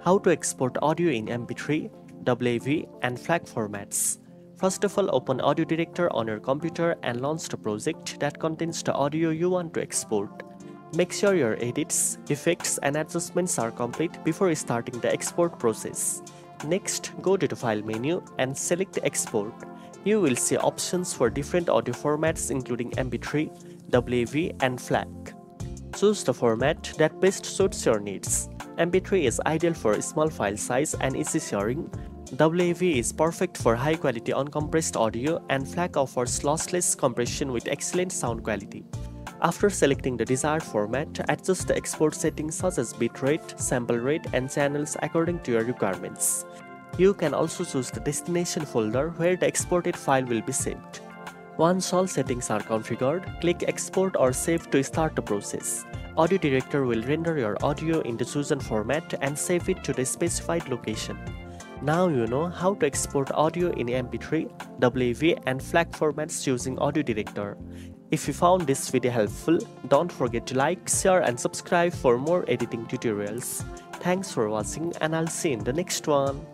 How to export audio in MP3, WAV, and FLAC formats. First of all, open AudioDirector on your computer and launch the project that contains the audio you want to export. Make sure your edits, effects, and adjustments are complete before starting the export process. Next, go to the File menu and select Export. You will see options for different audio formats including MP3, WAV, and FLAC. Choose the format that best suits your needs. MP3 is ideal for small file size and easy sharing. WAV is perfect for high-quality uncompressed audio, and FLAC offers lossless compression with excellent sound quality. After selecting the desired format, adjust the export settings such as bitrate, sample rate, and channels according to your requirements. You can also choose the destination folder where the exported file will be saved. Once all settings are configured, click Export or Save to start the process. AudioDirector will render your audio in the chosen format and save it to the specified location. Now you know how to export audio in MP3, WAV, and FLAC formats using AudioDirector. If you found this video helpful, don't forget to like, share, and subscribe for more editing tutorials. Thanks for watching, and I'll see you in the next one.